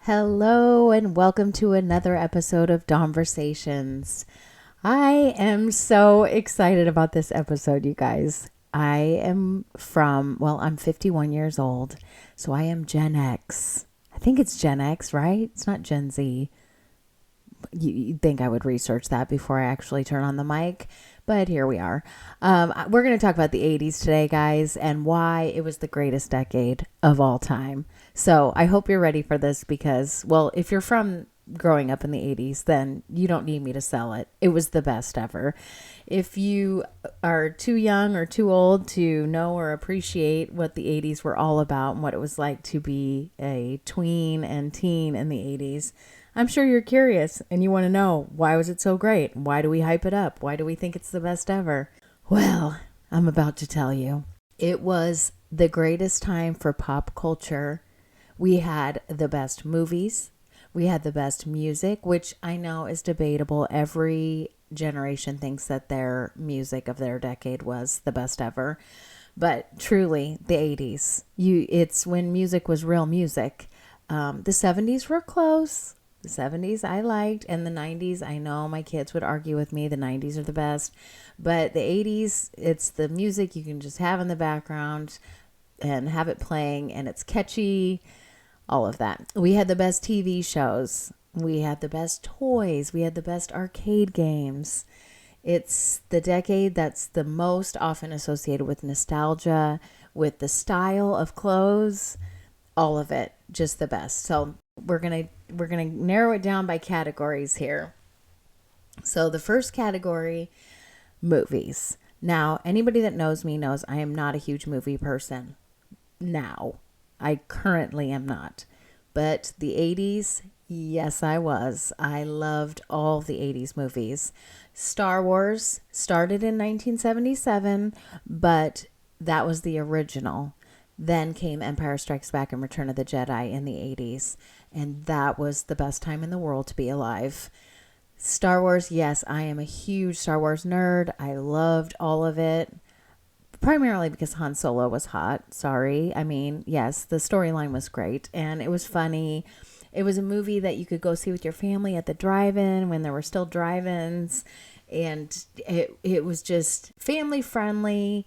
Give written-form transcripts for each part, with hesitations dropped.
Hello and welcome to another episode of Dawnversations. I am so excited about this episode, you guys. I'm 51 years old, so I am Gen X. I think it's Gen X, right? It's not Gen Z. You'd think I would research that before I actually turn on the mic, but here we are. We're going to talk about the 80s today, guys, and why it was the greatest decade of all time. So I hope you're ready for this because, well, if you're from growing up in the 80s, then you don't need me to sell it. It was the best ever. If you are too young or too old to know or appreciate what the 80s were all about and what it was like to be a tween and teen in the 80s, I'm sure you're curious and you want to know, why was it so great? Why do we hype it up? Why do we think it's the best ever? Well, I'm about to tell you. It was the greatest time for pop culture. We had the best movies. We had the best music, which I know is debatable. Every generation thinks that their music of their decade was the best ever. But truly, the 80s. It's when music was real music. The 70s were close. The 70s I liked, and the 90s, I know my kids would argue with me, the 90s are the best, but the 80s, it's the music you can just have in the background and have it playing, and it's catchy, all of that. We had the best TV shows, we had the best toys, we had the best arcade games. It's the decade that's the most often associated with nostalgia, with the style of clothes, all of it, just the best. So we're gonna narrow it down by categories here. So the first category, movies. Now, anybody that knows me knows I am not a huge movie person. Now, I currently am not. But the 80s, yes, I was. I loved all the 80s movies. Star Wars started in 1977, but that was the original. Then came Empire Strikes Back and Return of the Jedi in the 80s. And that was the best time in the world to be alive. Star Wars, yes, I am a huge Star Wars nerd. I loved all of it. Primarily because Han Solo was hot. Sorry. I mean, yes, the storyline was great. And it was funny. It was a movie that you could go see with your family at the drive-in when there were still drive-ins. And it was just family friendly.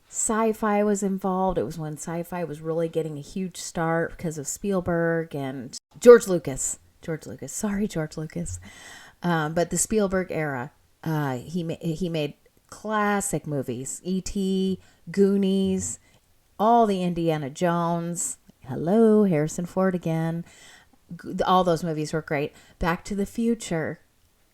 Sci-fi was involved. It was when sci-fi was really getting a huge start because of Spielberg and George Lucas. Sorry, George Lucas. But the Spielberg era, he made classic movies. E.T., Goonies, all the Indiana Jones. Hello, Harrison Ford again. All those movies were great. Back to the Future.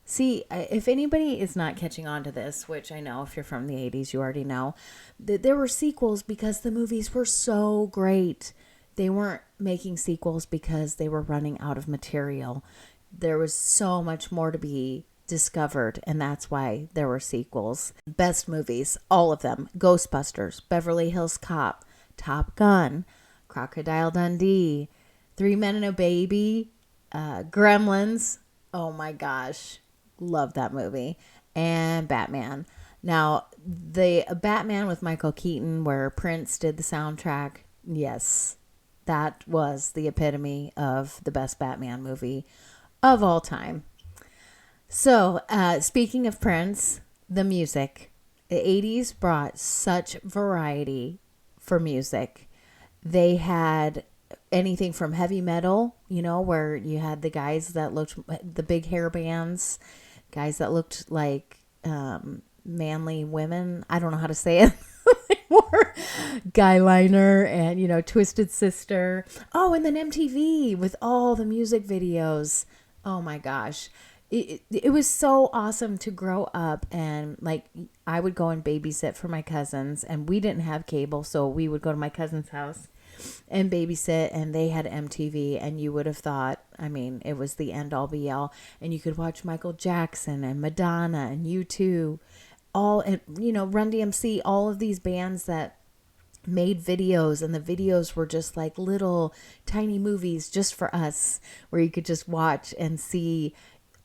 See, if anybody is not catching on to this, which I know if you're from the 80s, you already know, there were sequels because the movies were so great. They weren't making sequels because they were running out of material. There was so much more to be discovered, and that's why there were sequels. Best movies, all of them. Ghostbusters, Beverly Hills Cop, Top Gun, Crocodile Dundee, Three Men and a Baby, Gremlins. Oh my gosh. Love that movie. And Batman. Now, the Batman with Michael Keaton where Prince did the soundtrack, yes, that was the epitome of the best Batman movie of all time. So, speaking of Prince, the music. The 80s brought such variety for music. They had anything from heavy metal, where you had the guys that looked, the big hair bands, guys that looked like manly women. I don't know how to say it anymore. Guyliner and, Twisted Sister. Oh, and then MTV with all the music videos. Oh my gosh. It was so awesome to grow up and I would go and babysit for my cousins and we didn't have cable. So we would go to my cousin's house and babysit and they had MTV and you would have thought, it was the end all be all. And you could watch Michael Jackson and Madonna and U2, all, and Run DMC, all of these bands that made videos, and the videos were just like little tiny movies just for us where you could just watch and see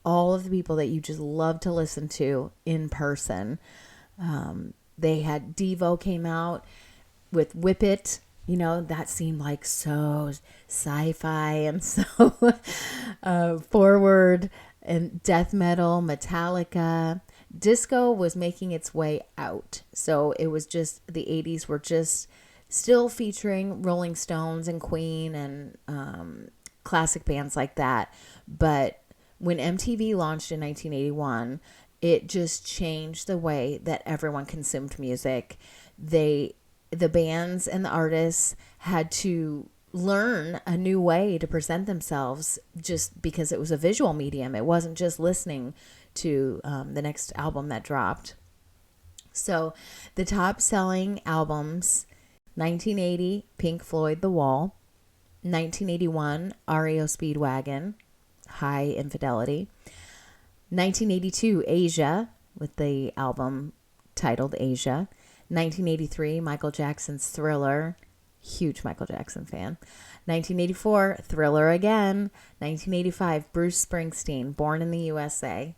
all of the people that you just love to listen to in person. They had Devo came out with Whip It, that seemed like so sci-fi and so forward. And death metal, Metallica. Disco was making its way out. So it was just, the 80s were just still featuring Rolling Stones and Queen and classic bands like that. But when MTV launched in 1981, it just changed the way that everyone consumed music. The bands and the artists had to learn a new way to present themselves, just because it was a visual medium. It wasn't just listening to the next album that dropped. So the top selling albums: 1980, Pink Floyd, The Wall; 1981, REO Speedwagon, High Infidelity; 1982, Asia, with the album titled Asia; 1983, Michael Jackson's Thriller, huge Michael Jackson fan; 1984, Thriller again; 1985, Bruce Springsteen, Born in the USA;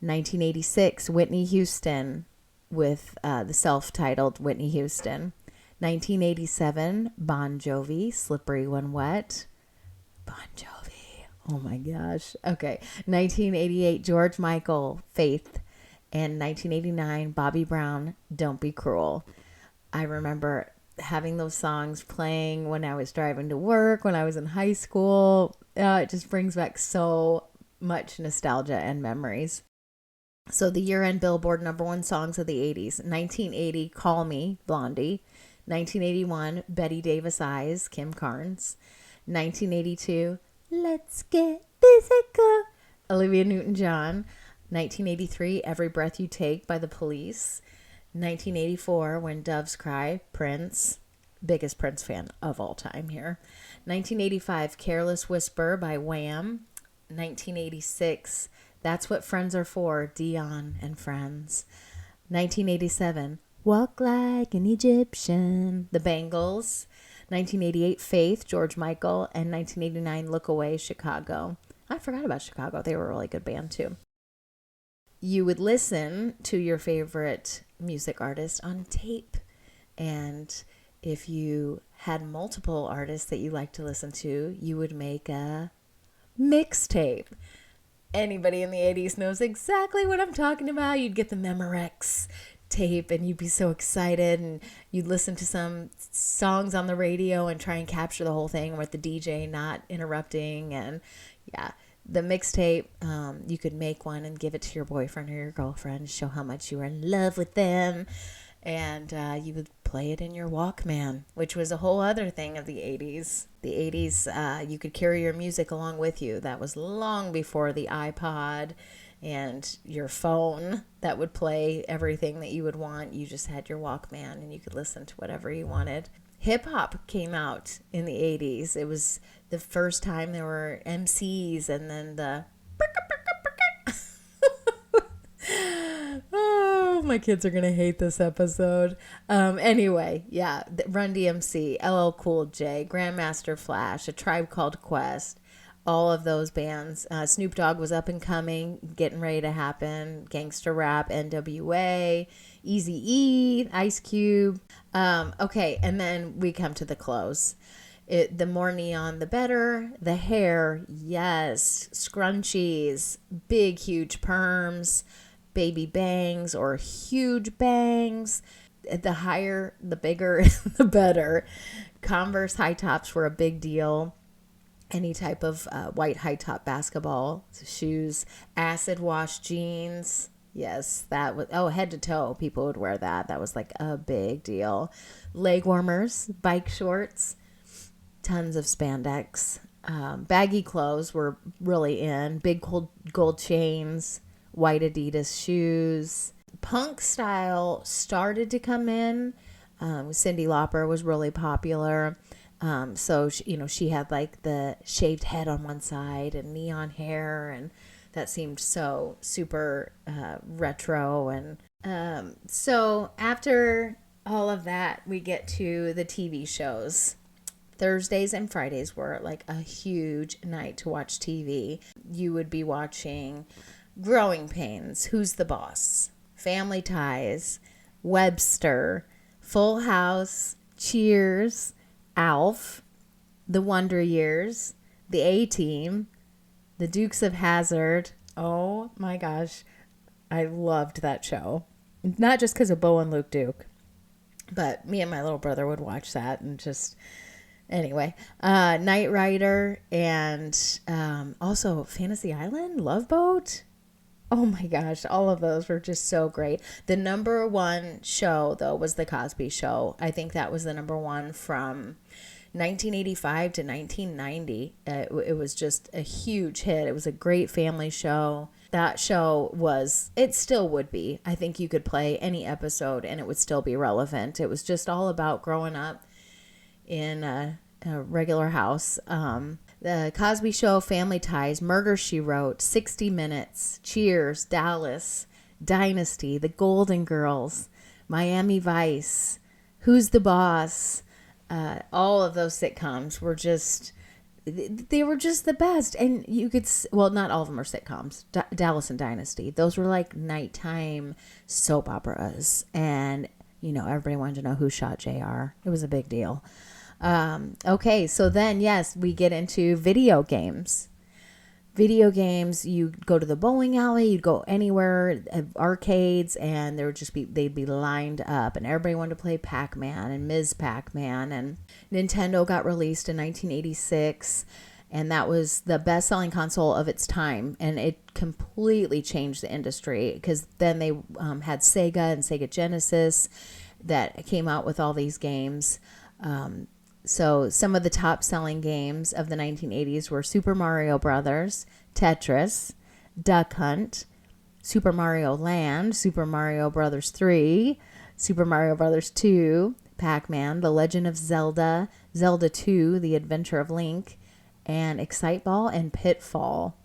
1986, Whitney Houston, with the self-titled Whitney Houston; 1987, Bon Jovi, Slippery When Wet. Bon Jovi. Oh my gosh. Okay. 1988, George Michael, Faith. And 1989, Bobby Brown, Don't Be Cruel. I remember having those songs playing when I was driving to work, when I was in high school. It just brings back so much nostalgia and memories. So the year-end Billboard #1 songs of the 80s. 1980, Call Me, Blondie. 1981, Betty Davis Eyes, Kim Carnes. 1982, Let's Get Physical, Olivia Newton-John. 1983, Every Breath You Take by The Police. 1984, When Doves Cry, Prince. Biggest Prince fan of all time here. 1985, Careless Whisper by Wham. 1986, That's What Friends Are For, Dion and Friends. 1987, Walk Like an Egyptian, The Bangles. 1988, Faith, George Michael. And 1989, Look Away, Chicago. I forgot about Chicago. They were a really good band too. You would listen to your favorite music artist on tape. And if you had multiple artists that you like to listen to, you would make a mixtape. Anybody in the 80s knows exactly what I'm talking about. You'd get the Memorex tape and you'd be so excited, and you'd listen to some songs on the radio and try and capture the whole thing with the DJ not interrupting. And yeah, the mixtape, you could make one and give it to your boyfriend or your girlfriend, show how much you were in love with them. And you would play it in your Walkman, which was a whole other thing of the 80s. The 80s, you could carry your music along with you. That was long before the iPod and your phone that would play everything that you would want. You just had your Walkman and you could listen to whatever you wanted. Hip hop came out in the 80s. It was the first time there were MCs, and then the oh, my kids are going to hate this episode. Anyway, yeah, Run DMC, LL Cool J, Grandmaster Flash, A Tribe Called Quest, all of those bands. Snoop Dogg was up and coming, getting ready to happen. Gangster rap, NWA, Eazy-E, Ice Cube. Okay, and then we come to the close. The more neon, the better. The hair, yes. Scrunchies, big, huge perms, baby bangs or huge bangs. The higher, the bigger, the better. Converse high tops were a big deal. Any type of white high top basketball shoes. Acid wash jeans. Yes, that was, head to toe, people would wear that. That was like a big deal. Leg warmers, bike shorts, tons of spandex. Baggy clothes were really in. Big gold chains, white Adidas shoes. Punk style started to come in. Cyndi Lauper was really popular. So she had like the shaved head on one side and neon hair, and that seemed so super retro. And so after all of that, we get to the TV shows. Thursdays and Fridays were like a huge night to watch TV. You would be watching Growing Pains, Who's the Boss, Family Ties, Webster, Full House, Cheers, Alf, The Wonder Years, The A-Team, The Dukes of Hazzard. Oh my gosh. I loved that show. Not just because of Bo and Luke Duke, but me and my little brother would watch that and just, anyway. Knight Rider and also Fantasy Island, Love Boat. Oh my gosh, all of those were just so great. The number one show, though, was The Cosby Show. I think that was the number one from 1985 to 1990. It was just a huge hit. It was a great family show. That show was, it still would be. I think you could play any episode and it would still be relevant. It was just all about growing up in a regular house. The Cosby Show, Family Ties, Murder, She Wrote, 60 Minutes, Cheers, Dallas, Dynasty, The Golden Girls, Miami Vice, Who's the Boss. All of those sitcoms were just, they were just the best. And you could, well, not all of them are sitcoms. Dallas and Dynasty, those were like nighttime soap operas. And, you know, everybody wanted to know who shot JR. It was a big deal. Okay, so then, yes, we get into video games. Video games, you go to the bowling alley, you'd go anywhere, arcades, and there would just be, they'd be lined up, and everybody wanted to play Pac-Man and Ms. Pac-Man, and Nintendo got released in 1986, and that was the best-selling console of its time, and it completely changed the industry, because then they had Sega and Sega Genesis that came out with all these games. So some of the top selling games of the 1980s were Super Mario Brothers, Tetris, Duck Hunt, Super Mario Land, Super Mario Brothers 3, Super Mario Brothers 2, Pac-Man, The Legend of Zelda, Zelda 2, The Adventure of Link, and Exciteball and Pitfall.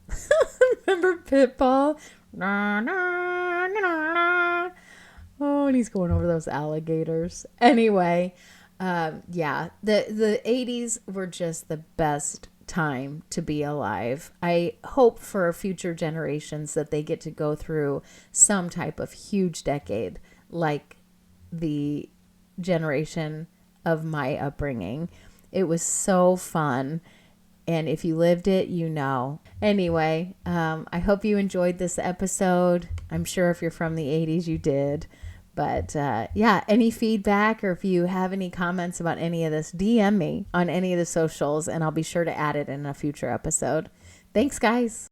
Remember Pitfall? Oh, and he's going over those alligators. Anyway, yeah, the 80s were just the best time to be alive. I hope for future generations that they get to go through some type of huge decade like the generation of my upbringing. It was so fun. And if you lived it, you know. Anyway, I hope you enjoyed this episode. I'm sure if you're from the 80s, you did. But yeah, any feedback or if you have any comments about any of this, DM me on any of the socials and I'll be sure to add it in a future episode. Thanks, guys.